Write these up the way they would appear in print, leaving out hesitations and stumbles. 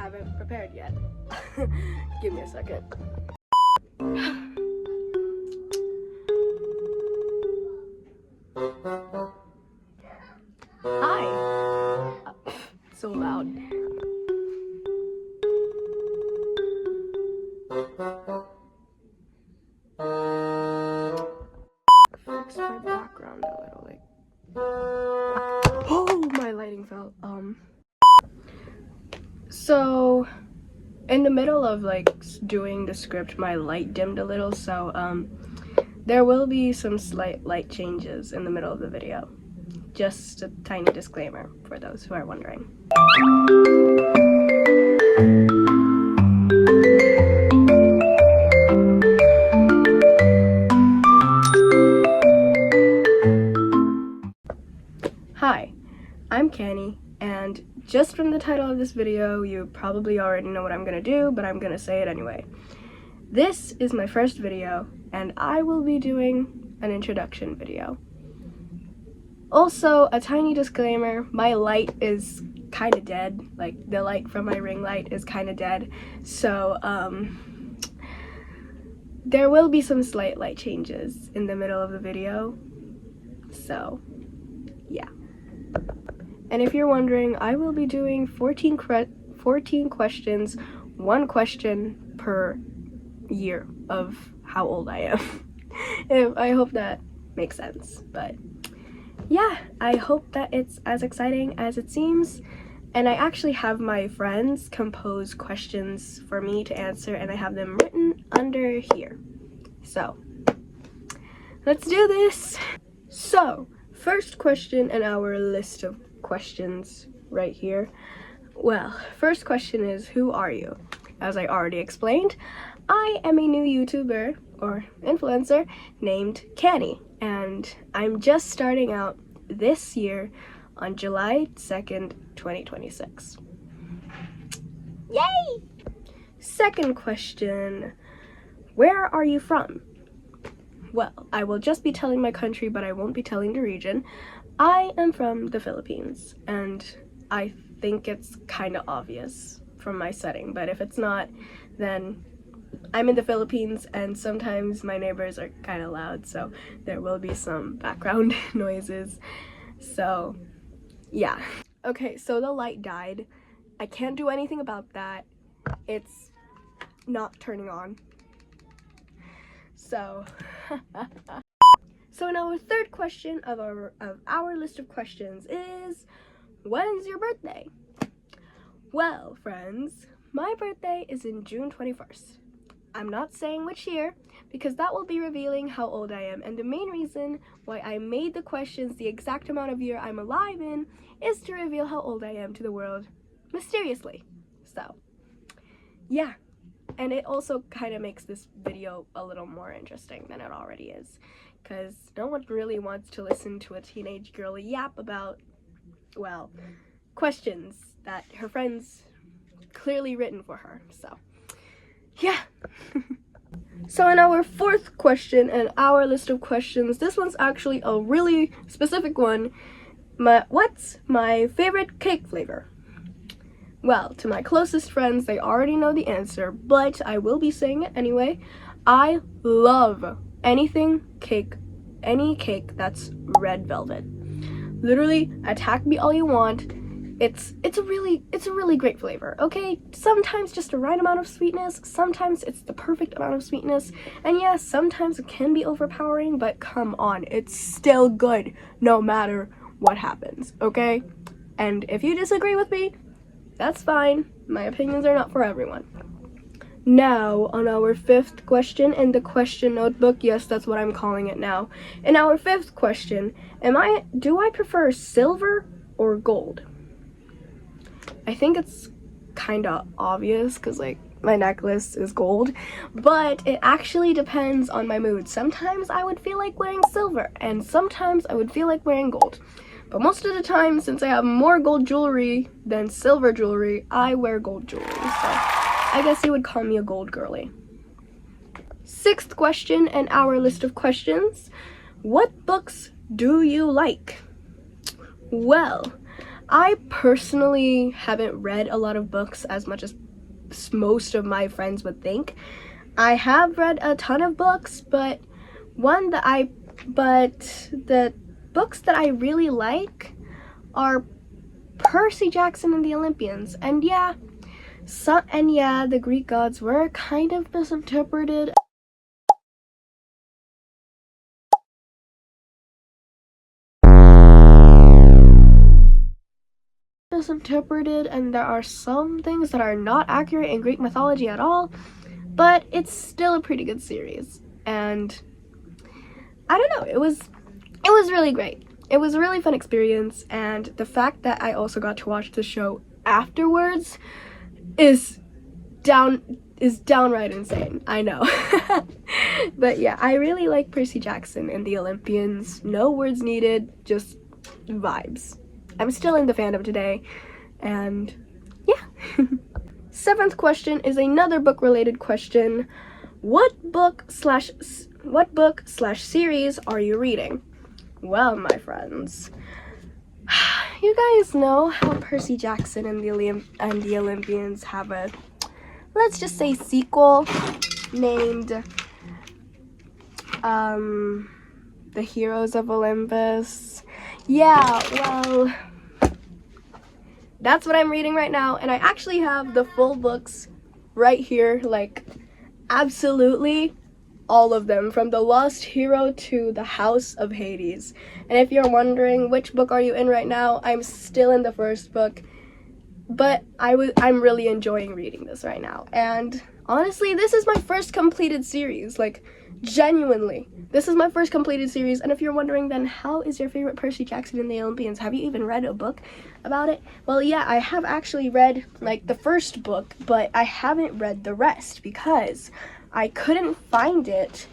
haven't prepared yet. Give me a second. Hi. So loud. Fix my background a little, like. Oh, my lighting fell. So in the middle of like doing the script, my light dimmed a little, so there will be some slight light changes in the middle of the video. Just a tiny disclaimer for those who are wondering. Hi, I'm Cannii, and just from the title of this video, you probably already know what I'm gonna do, but I'm gonna say it anyway. This is my first video, and I will be doing an introduction video. Also, a tiny disclaimer, my light is kind of dead. Like, the light from my ring light is kind of dead, so there will be some slight light changes in the middle of the video, so yeah. And if you're wondering, I will be doing 14 questions, one question per year of how old I am. I hope that makes sense, but yeah, I hope that it's as exciting as it seems. And I actually have my friends compose questions for me to answer, and I have them written under here. So let's do this. So first question in our list of questions right here. Well, first question is, who are you? As I already explained, I am a new YouTuber or influencer named Cannii, and I'm just starting out this year on July 2nd, 2026. Yay! Second question, where are you from? Well, I will just be telling my country, but I won't be telling the region. I am from the Philippines, and I think it's kind of obvious from my setting, but if it's not, then I'm in the Philippines, and sometimes my neighbors are kind of loud, so there will be some background noises. So yeah. Okay, so the light died. I can't do anything about that. It's not turning on. So so now our third question of our list of questions is, when's your birthday? Well, friends, my birthday is in June 21st. I'm not saying which year, because that will be revealing how old I am, and the main reason why I made the questions the exact amount of year I'm alive in is to reveal how old I am to the world mysteriously. So yeah, and it also kind of makes this video a little more interesting than it already is, because no one really wants to listen to a teenage girl yap about, well, questions that her friends clearly written for her. So yeah. So in our fourth question in our list of questions, this one's actually a really specific one. What's my favorite cake flavor? Well, to my closest friends, they already know the answer, but I will be saying it anyway. I love anything cake, any cake that's red velvet. Literally, attack me all you want. It's a really great flavor, okay? Sometimes just the right amount of sweetness, sometimes it's the perfect amount of sweetness, and yes, sometimes it can be overpowering, but come on, it's still good no matter what happens, okay? And if you disagree with me, that's fine. My opinions are not for everyone. Now, on our fifth question in the question notebook, yes, that's what I'm calling it now. In our fifth question, do I prefer silver or gold? I think it's kind of obvious, because like my necklace is gold, but it actually depends on my mood. Sometimes I would feel like wearing silver, and sometimes I would feel like wearing gold. But most of the time, since I have more gold jewelry than silver jewelry, I wear gold jewelry. So I guess you would call me a gold girly. Sixth question in our list of questions, what books do you like? Well, I personally haven't read a lot of books as much as most of my friends would think. I have read a ton of books, but the books that I really like are Percy Jackson and the Olympians. And yeah, the Greek gods were kind of misinterpreted. And there are some things that are not accurate in Greek mythology at all, but it's still a pretty good series. And I don't know, it was really great. It was a really fun experience, and the fact that I also got to watch the show afterwards is downright insane. I know. But yeah, I really like Percy Jackson and the Olympians. No words needed, just vibes. I'm still in the fandom today, and yeah. Seventh question is another book related question. What book slash series are you reading? Well, my friends, you guys know how Percy Jackson and the Olympians have a, let's just say, sequel named The Heroes of Olympus. Yeah, well, that's what I'm reading right now, and I actually have the full books right here, like, absolutely all of them, from The Lost Hero to The House of Hades. And if you're wondering which book are you in right now, I'm still in the first book, but I'm really enjoying reading this right now. And honestly, this is my first completed series, like, genuinely. This is my first completed series, and if you're wondering, then how is your favorite Percy Jackson and the Olympians? Have you even read a book about it? Well, yeah, I have actually read, like, the first book, but I haven't read the rest because I couldn't find it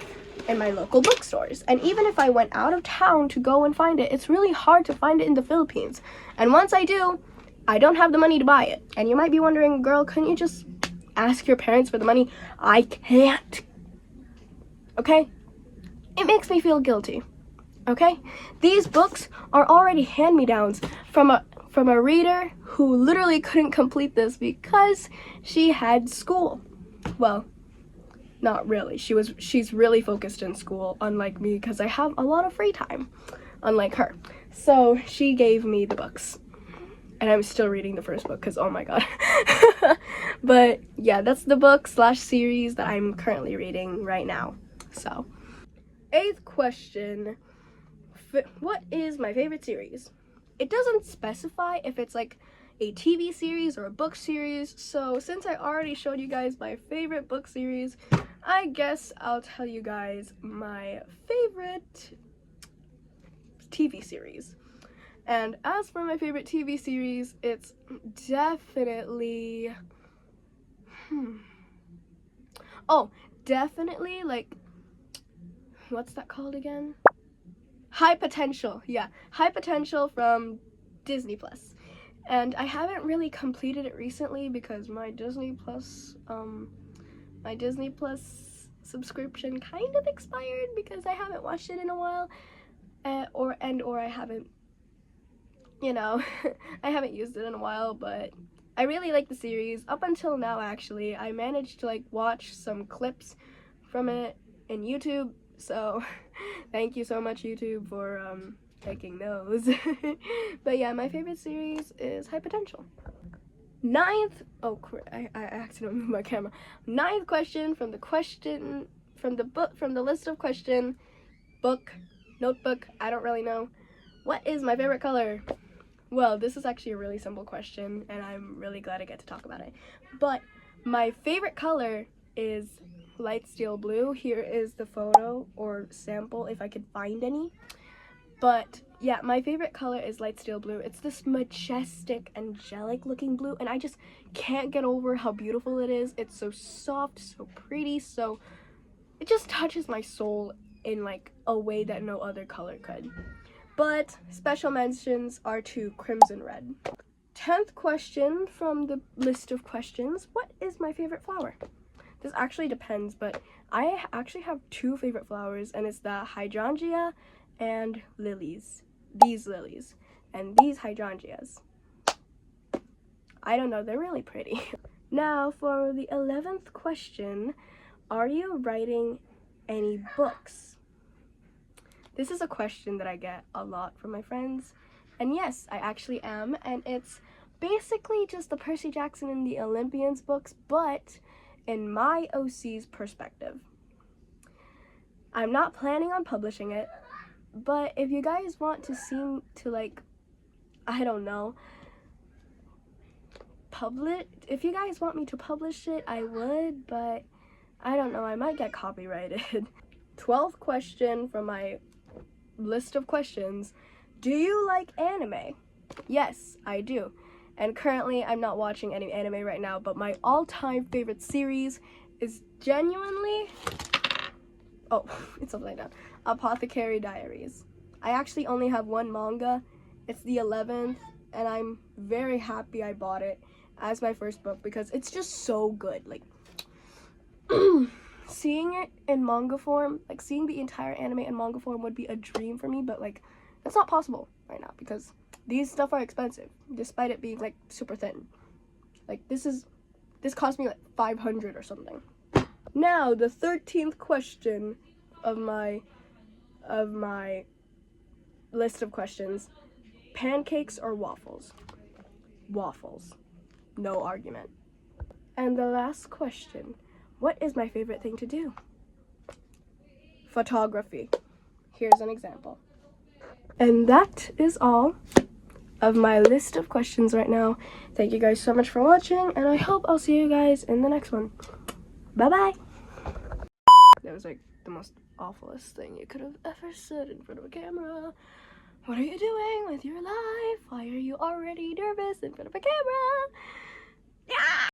in my local bookstores. And even if I went out of town to go and find it, it's really hard to find it in the Philippines. And once I do, I don't have the money to buy it. And you might be wondering, girl, couldn't you just ask your parents for the money? I can't. Okay? It makes me feel guilty. Okay? These books are already hand-me-downs from a reader who literally couldn't complete this because she had school. Well, not really. She's really focused in school, unlike me, because I have a lot of free time, unlike her. So she gave me the books, and I'm still reading the first book because, oh my god. But yeah, that's the book slash series that I'm currently reading right now. So, eighth question, what is my favorite series? It doesn't specify if it's like a TV series or a book series, so since I already showed you guys my favorite book series, I guess I'll tell you guys my favorite TV series. And as for my favorite TV series, it's definitely definitely, like, what's that called again? High Potential. Yeah, High Potential from Disney Plus. And I haven't really completed it recently because my Disney Plus subscription kind of expired because I haven't watched it in a while, or I haven't, I haven't used it in a while. But I really like the series. Up until now, actually, I managed to, like, watch some clips from it in YouTube, so thank you so much, YouTube, for taking those. But yeah, my favorite series is High Potential. Ninth, I accidentally moved my camera. Ninth question from the list of question notebook, I don't really know. What is my favorite color? Well, this is actually a really simple question, and I'm really glad I get to talk about it. But my favorite color is light steel blue. Here is the photo or sample if I could find any. But yeah, my favorite color is light steel blue. It's this majestic, angelic looking blue, and I just can't get over how beautiful it is. It's so soft, so pretty, so it just touches my soul in, like, a way that no other color could. But special mentions are to crimson red. 10th question from the list of questions, what is my favorite flower? This actually depends, but I actually have two favorite flowers, and it's the hydrangea and lilies. These lilies and these hydrangeas. I don't know, they're really pretty. Now for the 11th question, are you writing any books? This is a question that I get a lot from my friends, and yes, I actually am, and it's basically just the Percy Jackson and the Olympians books, but in my OC's perspective. I'm not planning on publishing it, but if you guys want to seem to, like, I don't know, if you guys want me to publish it, I would, but I don't know, I might get copyrighted. 12th question from my list of questions. Do you like anime? Yes, I do. And currently, I'm not watching any anime right now, but my all-time favorite series is genuinely... Oh, it's upside down. Apothecary Diaries. I actually only have one manga. It's the 11th, and I'm very happy I bought it as my first book because it's just so good. Like, seeing it in manga form, like seeing the entire anime in manga form would be a dream for me, but like, that's not possible right now because these stuff are expensive, despite it being like super thin. Like, this cost me like 500 or something. Now, the 13th question of my list of questions. Pancakes or waffles? Waffles. No argument. And the last question. What is my favorite thing to do? Photography. Here's an example. And that is all of my list of questions right now. Thank you guys so much for watching, and I hope I'll see you guys in the next one. Bye-bye. That was like the most awfulest thing you could have ever said in front of a camera. What are you doing with your life? Why are you already nervous in front of a camera? Yeah!